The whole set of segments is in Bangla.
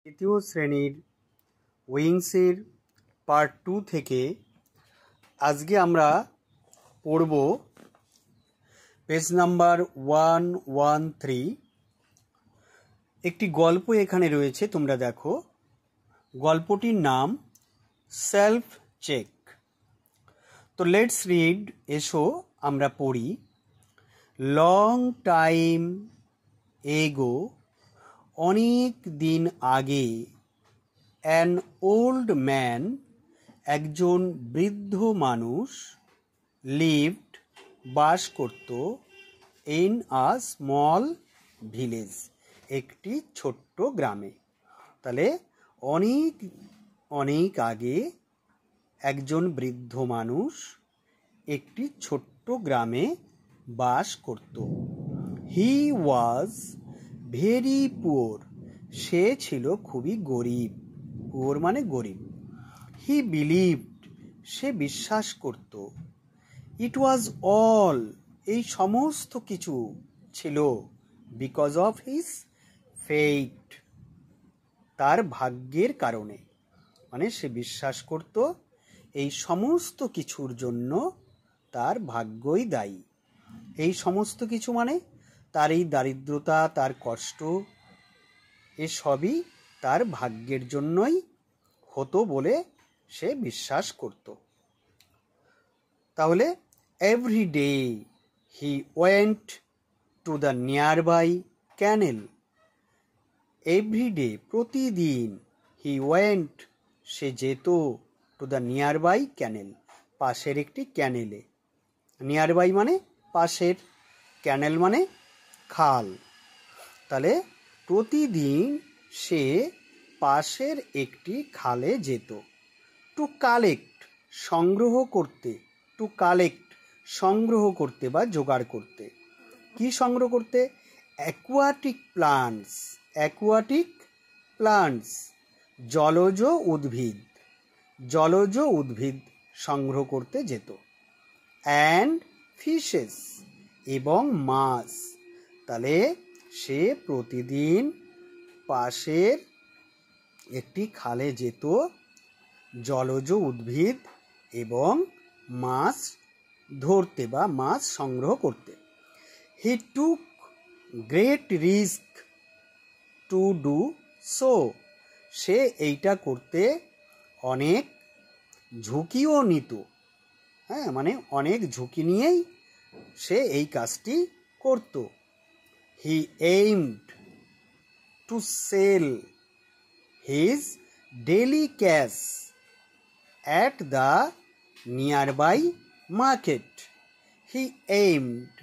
তৃতীয় শ্রেণীর উইংসের পার্ট 2 থেকে আজকে আমরা পড়ব পেজ নাম্বার 113। একটি গল্প এখানে রয়েছে, তোমরা দেখো। গল্পটির নাম সেলফ চেক। তো লেটস রিড, এসো আমরা পড়ি। লং টাইম এগো, অনেক দিন আগে, অ্যান ওল্ড ম্যান, একজন বৃদ্ধ মানুষ, লিভড, বাস করত, ইন আ স্মল ভিলেজ, একটি ছোট্ট গ্রামে। তাহলে অনেক অনেক আগে একজন বৃদ্ধ মানুষ একটি ছোট্ট গ্রামে বাস করত। হি ওয়াজ ভেরি পুওর, সে ছিল খুবই গরিব। পুওর মানে গরিব। হি বিলিভড, সে বিশ্বাস করত। ইট ওয়াজ অল, এই সমস্ত কিছু ছিল, বিকজ অফ হিজ ফেট, তার ভাগ্যের কারণে। মানে সে বিশ্বাস করত এই সমস্ত কিছুর জন্য তার ভাগ্যই দায়ী। এই সমস্ত কিছু মানে তার এই দারিদ্রতা, তার কষ্ট, এসবই তার ভাগ্যের জন্যই হতো বলে সে বিশ্বাস করত। তাহলে every day he went to the nearby canal. Every day, প্রতিদিন, হি ওয়েন্ট, সে যেত, to the nearby canal, পাশের একটি ক্যানেলে। নিয়ার বাই মানে পাশের, ক্যানেল মানে খাল। তাহলে প্রতিদিন সে পাশের একটি খালে যেত। টু কালেক্ট, সংগ্রহ করতে, টু কালেক্ট, সংগ্রহ করতে বা জোগাড় করতে। কি সংগ্রহ করতে? অ্যাকুয়াটিক প্লান্টস, অ্যাকুয়াটিক প্লান্টস, জলজ উদ্ভিদ, জলজ উদ্ভিদ সংগ্রহ করতে যেত। অ্যান্ড ফিশেস, এবং মাছ। তাহলে সে প্রতিদিন পাশের একটি খালে যেত, জলজ উদ্ভিদ এবং মাছ ধরতে বা মাছ সংগ্রহ করতে। He took great risk to do so, সে এইটা করতে অনেক ঝুঁকিও নিত। মানে অনেক ঝুঁকি নিয়েই সে এই কাজটি করত। He aimed to sell his daily cash at the nearby market. He aimed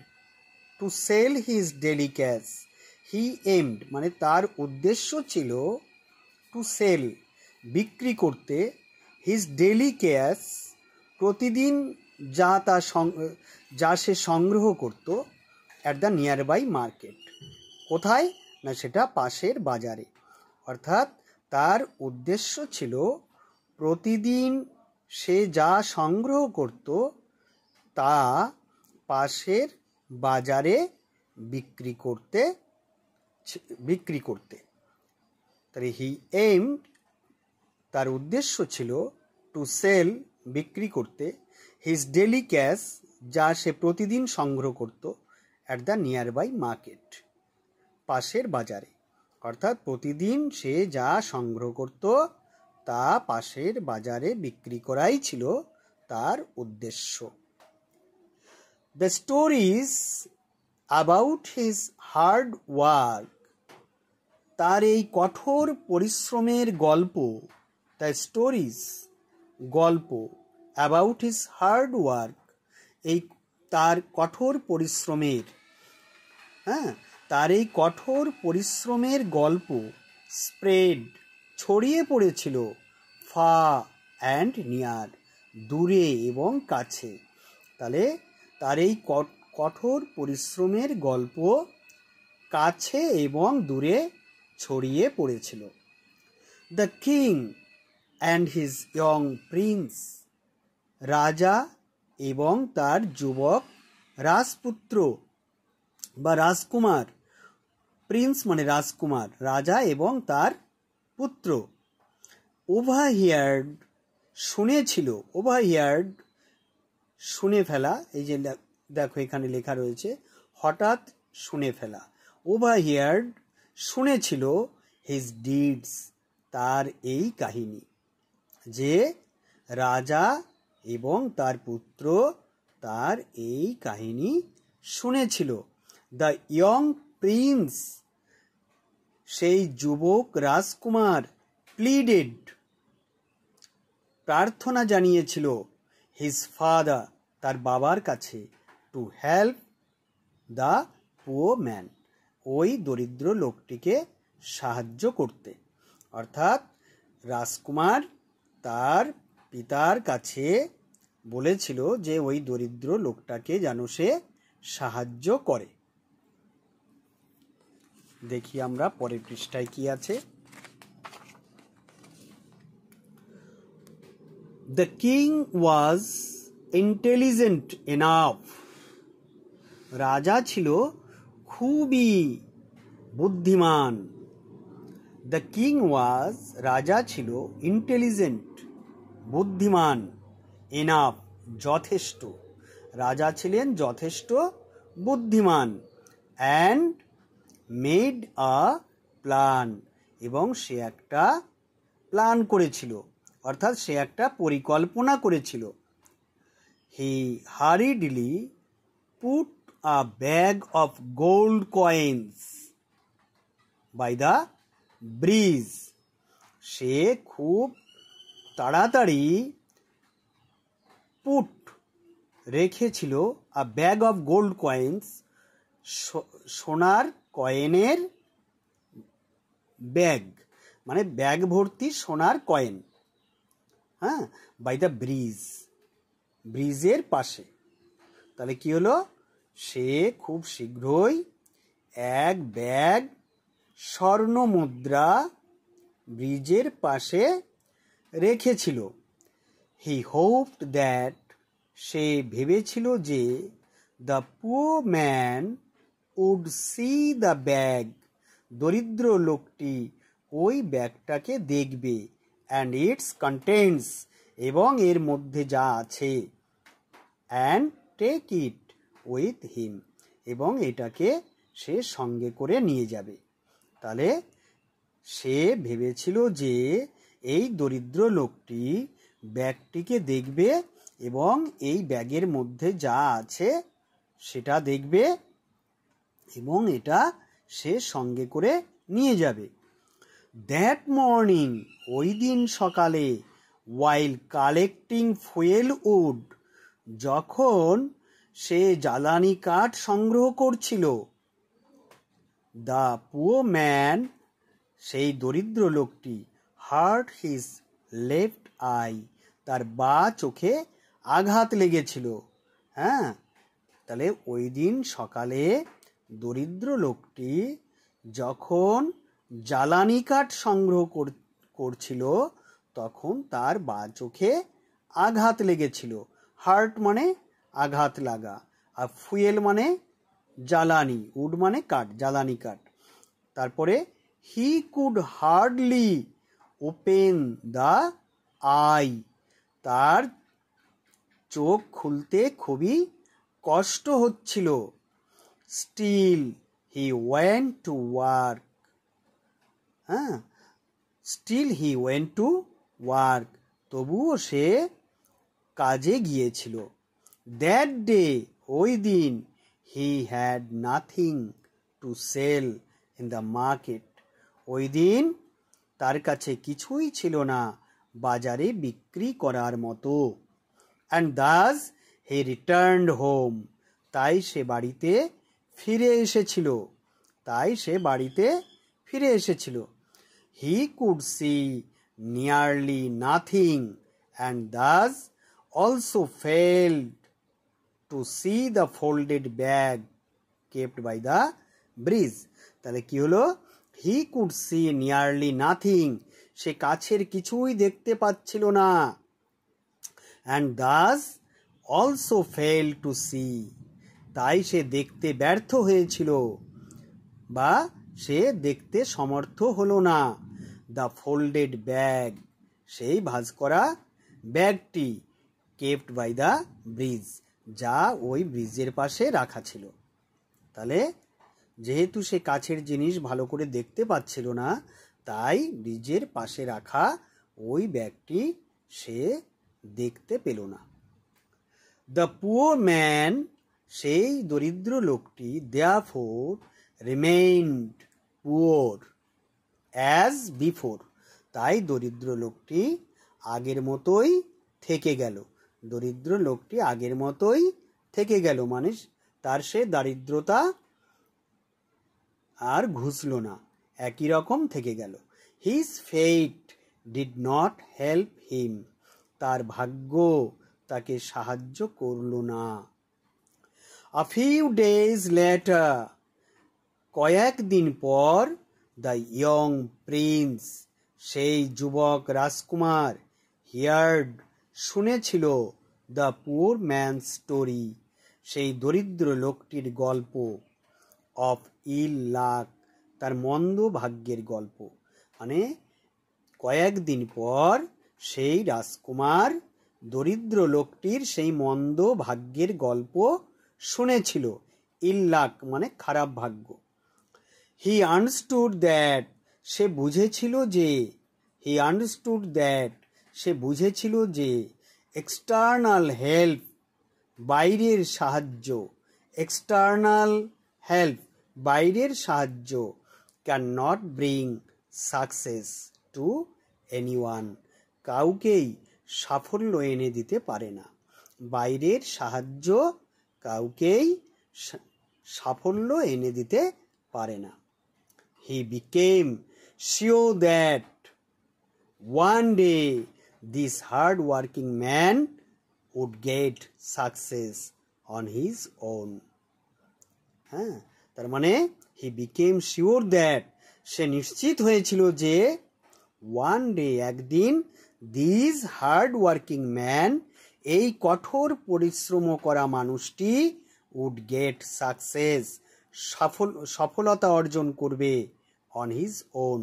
to sell his daily cash. He aimed মানে তার উদ্দেশ্য ছিল, টু সেল, বিক্রি করতে, হিজ ডেইলি ক্যাশ, প্রতিদিন যা সে সংগ্রহ করত, at the nearby market. কোথায়? না সেটা পাশের বাজারে। অর্থাৎ তার উদ্দেশ্য ছিল প্রতিদিন সে যা সংগ্রহ করত তা পাশের বাজারে বিক্রি করতে। তাহলে হি এইমড, তার উদ্দেশ্য ছিল, টু সেল, বিক্রি করতে, হিজ ডেইলি ক্যাশ, যা সে প্রতিদিন সংগ্রহ করত, at the nearby market, পাশের বাজারে। অর্থাৎ প্রতিদিন সে যা সংগ্রহ করত তা পাশের বাজারে বিক্রি করাই ছিল তার উদ্দেশ্য। The stories about his hard work, তার এই কঠোর পরিশ্রমের গল্প। দ্য স্টোরিজ, গল্প, অ্যাবাউট হিজ হার্ড ওয়ার্ক, এই তার কঠোর পরিশ্রমের, তার এই কঠোর পরিশ্রমের গল্প, স্প্রেড, ছড়িয়ে পড়েছিল, ফা অ্যান্ড নিয়ার, দূরে এবং কাছে। তাহলে তার এই কঠোর পরিশ্রমের গল্প কাছে এবং দূরে ছড়িয়ে পড়েছিল। The king and his young Prince, রাজা এবং তার যুবক রাজপুত্র বা রাজকুমার। প্রিন্স মানে রাজকুমার, রাজা এবং তার পুত্র। ওভারহিয়ার্ড শুনেছিল, ওভারহিয়ার্ড শুনে ফেলা, এই যে দেখো এখানে লেখা রয়েছে হঠাৎ শুনে ফেলা। ওভারহিয়ার্ড শুনেছিল হিজ ডিডস তার এই কাহিনী, যে রাজা এবং তার পুত্র তার এই কাহিনী শুনেছিল। দ্য ইয়ং প্রিন্স সেই যুবক রাজকুমার প্লিডেড প্রার্থনা জানিয়েছিল হিজ ফাদার তার বাবার কাছে to help the poor man ওই দরিদ্র লোকটিকে সাহায্য করতে। অর্থাৎ রাজকুমার তার পিতার কাছে বলেছিল যে ওই দরিদ্র লোকটাকে যেন সে সাহায্য করে। দেখি আমরা পরের পৃষ্ঠায় কি আছে। The king was intelligent enough রাজা ছিল খুবই বুদ্ধিমান। The king was রাজা ছিল intelligent বুদ্ধিমান, enough যথেষ্ট, রাজা ছিলেন যথেষ্ট বুদ্ধিমান, and made a plan এবং সে একটা প্ল্যান করেছিল, অর্থাৎ সে একটা পরিকল্পনা করেছিল। He hurriedly put a bag of gold coins by the breeze সে খুব তাড়াতাড়ি পুট রেখেছিল a bag of gold coins সোনার কয়েনের ব্যাগ, মানে ব্যাগ ভর্তি সোনার কয়েন, হ্যাঁ, বাই দ্য ব্রিজ ব্রিজের পাশে। তাহলে কি হলো, সে খুব শীঘ্রই এক ব্যাগ স্বর্ণ মুদ্রা ব্রিজের পাশে রেখেছিল। হি হোপড দ্যাট সে ভেবেছিল যে the poor man would see the bag দরিদ্র লোকটি ওই ব্যাগটাকে দেখবে, অ্যান্ড ইটস কন্টেন্টস এবং এর মধ্যে যা আছে, and take it with him এবং এটাকে সে সঙ্গে করে নিয়ে যাবে। তাহলে সে ভেবেছিল যে এই দরিদ্র লোকটি ব্যাগটিকে দেখবে এবং এই ব্যাগের মধ্যে যা আছে সেটা দেখবে এবং এটা সে সঙ্গে করে নিয়ে যাবে। দ্যাট মর্নিং ওই দিন সকালে, ওয়াইল কালেক্টিং ফুয়েল উড যখন সে জ্বালানি কাঠ সংগ্রহ করছিল, দ্য পুয়ার ম্যান সেই দরিদ্র লোকটি হার্ট হিজ লেফট আই তার বা চোখে আঘাত লেগেছিল। হ্যাঁ, তাহলে ওই দিন সকালে দরিদ্র লোকটি যখন জ্বালানি কাঠ সংগ্রহ করছিল তখন তার বা চোখে আঘাত লেগেছিল। হার্ট মানে আঘাত লাগা, আর ফুয়েল মানে জ্বালানি, উড মানে কাঠ, জ্বালানি কাঠ। তারপরে he could hardly open the eye তার চোখ খুলতে খুবই কষ্ট হচ্ছিল। Still he went to work, হ্যাঁ, still he went to work তবুও সে কাজে গিয়েছিল। দ্যাট ডে ওই দিন he had nothing to sell in the market ওই দিন তার কাছে কিছুই ছিল না বাজারে বিক্রি করার মতো। And thus he returned home তাই সে বাড়িতে ফিরে এসেছিল, he could see nearly nothing and thus also failed to see the folded bag kept by the bridge. তাহলে কি হলো, he could see nearly nothing সে কাছের কিছুই দেখতে পাচ্ছিল না, and thus also fail to see তাই সে দেখতে ব্যর্থ হয়েছিল বা সে দেখতে সমর্থ হলো না, দ্য ফোল্ডেড ব্যাগ, সেই ভাঁজ করা ব্যাগটি, কেপ্ট বাই দ্য ব্রিজ, যা ওই ব্রিজের পাশে রাখা ছিল। তাহলে যেহেতু সে কাছের জিনিস ভালো করে দেখতে পাচ্ছিল না, তাই ব্রিজের পাশে রাখা ওই ব্যাগটি সে দেখতে পেল না। দ্য পুয়ার ম্যান, সেই দরিদ্র লোকটি, therefore remained poor as before, তাই দরিদ্র লোকটি আগের মতোই থেকে গেল। দরিদ্র লোকটি আগের মতোই থেকে গেল মানে তার সে দারিদ্রতা আর ঘুষল না, একই রকম থেকে গেল। His fate did not help him, তার ভাগ্য তাকে সাহায্য করল না। আ ফিউ ডেজ লেটার, কয়েকদিন পর, দ্য ইয়ং প্রিন্স, সেই যুবক রাজকুমার, হিয়ার্ড, শুনেছিল, দ্য পুয়ার ম্যানস স্টোরি, সেই দরিদ্র লোকটির গল্প, অফ ইল লাক, তার মন্দ ভাগ্যের গল্প। মানে কয়েকদিন পর সেই রাজকুমার দরিদ্র লোকটির সেই মন্দ ভাগ্যের গল্প শুনেছিল। ইল লাক মানে খারাপ ভাগ্য। হি আন্ডারস্টুড দ্যাট, সে বুঝেছিল যে, হি আন্ডারস্টুড দ্যাট, সে বুঝেছিল যে, এক্সটার্নাল হেল্প, বাইরের সাহায্য, এক্সটার্নাল হেল্প, বাইরের সাহায্য, can not bring success to anyone, কাউকেই সাফল্য এনে দিতে পারে না। বাইরের সাহায্য কাউকেই সাফল্য এনে দিতে পারে না। He became sure that one day this hard-working man would get success on his own. হ্যাঁ, তার মানে he became sure that, সে নিশ্চিত হয়েছিল যে, one day, একদিন, this hard-working man, এই কঠোর পরিশ্রম করা মানুষটি, would get success, সফলতা অর্জন করবে, on his own,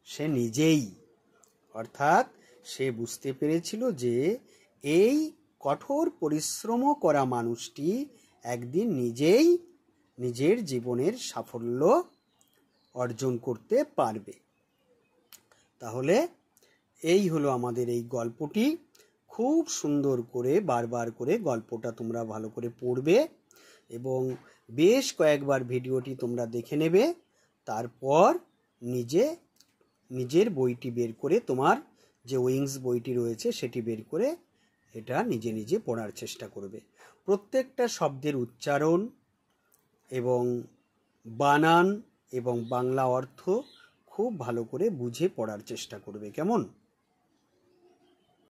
সে নিজেই। অর্থাৎ সে বুঝতে পেরেছিল যে এই কঠোর পরিশ্রম করা মানুষটি একদিন নিজেই নিজের জীবনের সাফল্য অর্জন করতে পারবে। তাহলে এই হলো আমাদের এই গল্পটি। খুব সুন্দর করে বারবার করে গল্পটা তোমরা ভালো করে পড়বে এবং বেশ কয়েকবার ভিডিওটি তোমরা দেখে নেবে। তারপর নিজের বইটি বের করে, তোমার যে উইংস বইটি রয়েছে সেটি বের করে এটা নিজে নিজে পড়ার চেষ্টা করবে। প্রত্যেকটা শব্দের উচ্চারণ এবং বানান এবং বাংলা অর্থ খুব ভালো করে বুঝে পড়ার চেষ্টা করবে। কেমন?